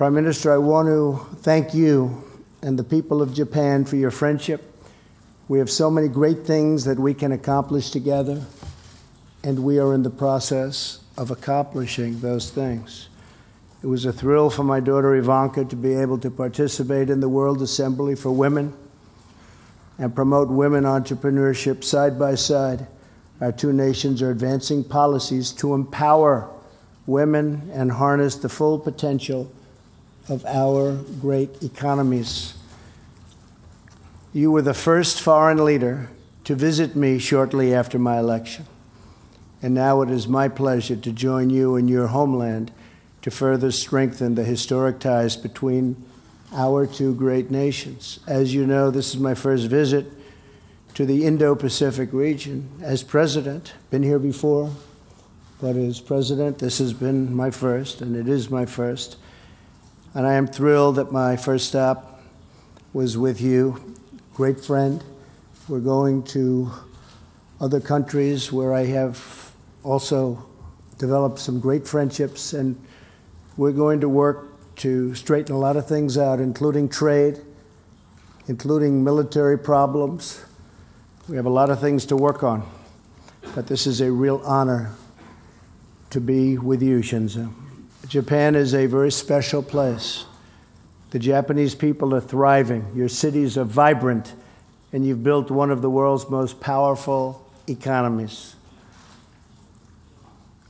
Prime Minister, I want to thank you and the people of Japan for your friendship. We have so many great things that we can accomplish together, and we are in the process of accomplishing those things. It was a thrill for my daughter Ivanka to be able to participate in the World Assembly for Women and promote women entrepreneurship side by side. Our two nations are advancing policies to empower women and harness the full potential of our great economies. You were the first foreign leader to visit me shortly after my election, and now it is my pleasure to join you in your homeland to further strengthen the historic ties between our two great nations. As you know, this is my first visit to the Indo-Pacific region as president. Been here before, but as president, this has been my first, and it is my first. And I am thrilled that my first stop was with you, great friend. We're going to other countries where I have also developed some great friendships, and we're going to work to straighten a lot of things out, including trade, including military problems. We have a lot of things to work on, but this is a real honor to be with you, Shinzo. Japan is a very special place. The Japanese people are thriving. Your cities are vibrant, and you've built one of the world's most powerful economies.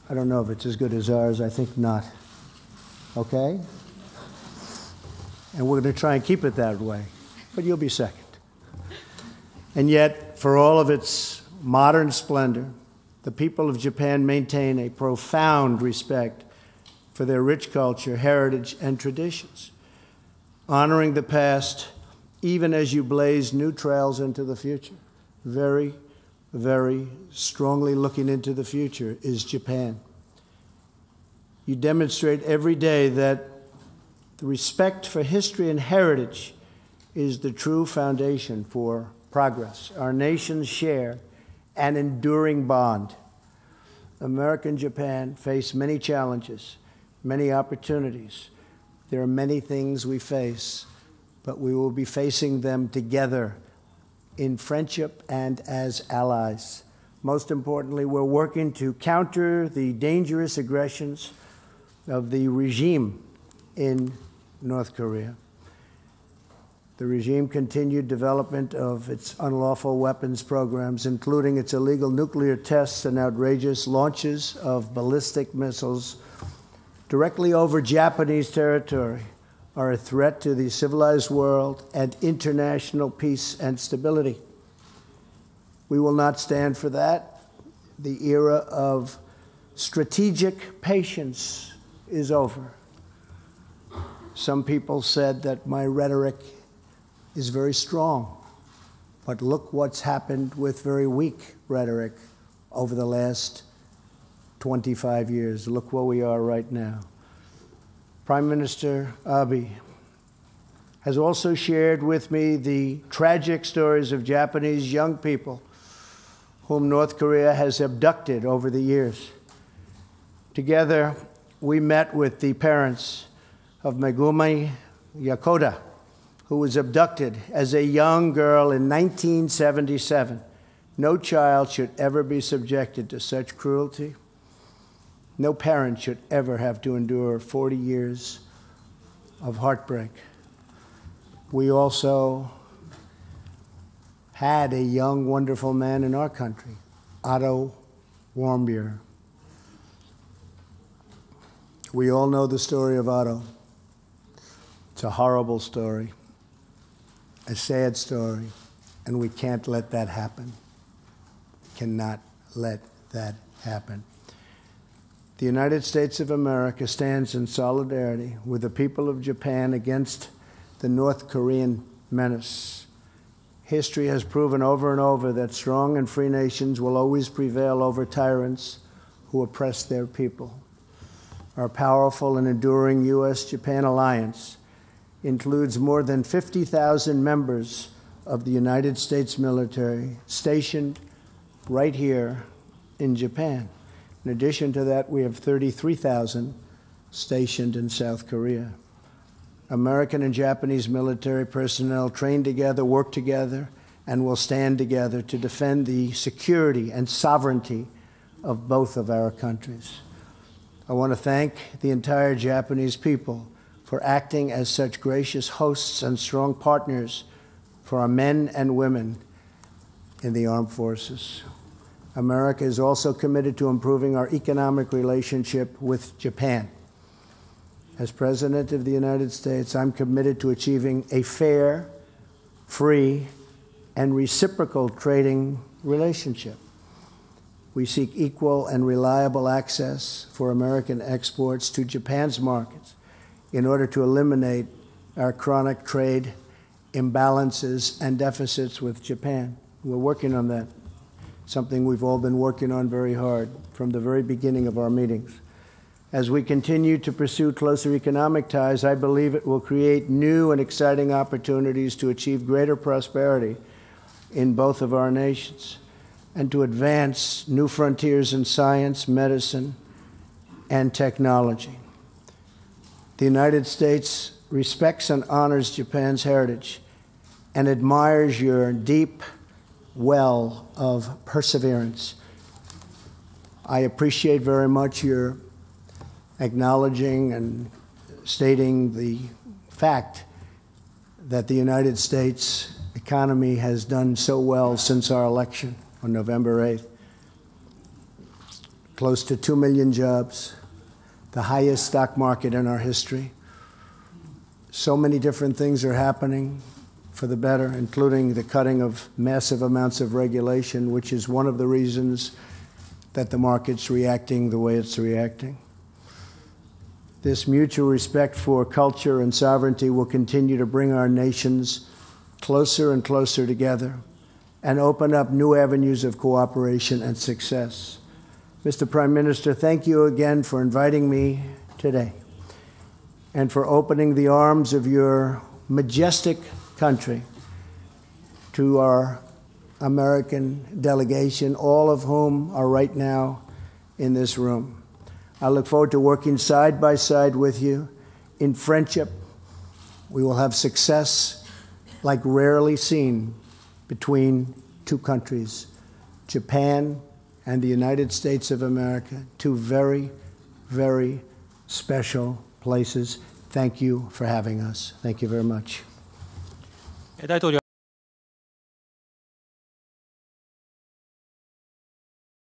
I don't know if it's as good as ours. I think not. Okay? And we're going to try and keep it that way, but you'll be second. And yet, for all of its modern splendor, the people of Japan maintain a profound respect for their rich culture, heritage, and traditions, honoring the past even as you blaze new trails into the future. Very, very strongly looking into the future is Japan. You demonstrate every day that the respect for history and heritage is the true foundation for progress. Our nations share an enduring bond. America and Japan face many challenges, many opportunities. There are many things we face, but we will be facing them together in friendship and as allies. Most importantly, we're working to counter the dangerous aggressions of the regime in North Korea. The regime continued development of its unlawful weapons programs, including its illegal nuclear tests and outrageous launches of ballistic missiles directly over Japanese territory, are a threat to the civilized world and international peace and stability. We will not stand for that. The era of strategic patience is over. Some people said that my rhetoric is very strong, but look what's happened with very weak rhetoric over the last 25 years. Look where we are right now. Prime Minister Abe has also shared with me the tragic stories of Japanese young people whom North Korea has abducted over the years. Together, we met with the parents of Megumi Yakoda, who was abducted as a young girl in 1977. No child should ever be subjected to such cruelty. No parent should ever have to endure 40 years of heartbreak. We also had a young, wonderful man in our country, Otto Warmbier. We all know the story of Otto. It's a horrible story, a sad story, and we can't let that happen. Cannot let that happen. The United States of America stands in solidarity with the people of Japan against the North Korean menace. History has proven over and over that strong and free nations will always prevail over tyrants who oppress their people. Our powerful and enduring U.S.-Japan alliance includes more than 50,000 members of the United States military stationed right here in Japan. In addition to that, we have 33,000 stationed in South Korea. American and Japanese military personnel train together, work together, and will stand together to defend the security and sovereignty of both of our countries. I want to thank the entire Japanese people for acting as such gracious hosts and strong partners for our men and women in the armed forces. America is also committed to improving our economic relationship with Japan. As President of the United States, I'm committed to achieving a fair, free, and reciprocal trading relationship. We seek equal and reliable access for American exports to Japan's markets in order to eliminate our chronic trade imbalances and deficits with Japan. We're working on that, something we've all been working on very hard from the very beginning of our meetings. As we continue to pursue closer economic ties, I believe it will create new and exciting opportunities to achieve greater prosperity in both of our nations and to advance new frontiers in science, medicine, and technology. The United States respects and honors Japan's heritage and admires your deep well of perseverance. I appreciate very much your acknowledging and stating the fact that the United States economy has done so well since our election on November 8th. Close to 2 million jobs, the highest stock market in our history. So many different things are happening for the better, including the cutting of massive amounts of regulation, which is one of the reasons that the market's reacting the way it's reacting. This mutual respect for culture and sovereignty will continue to bring our nations closer and closer together and open up new avenues of cooperation and success. Mr. Prime Minister, thank you again for inviting me today and for opening the arms of your majestic country to our American delegation, all of whom are right now in this room. I look forward to working side by side with you in friendship. We will have success like rarely seen between two countries, Japan and the United States of America, two very, very special places. Thank you for having us. Thank you very much. 大統領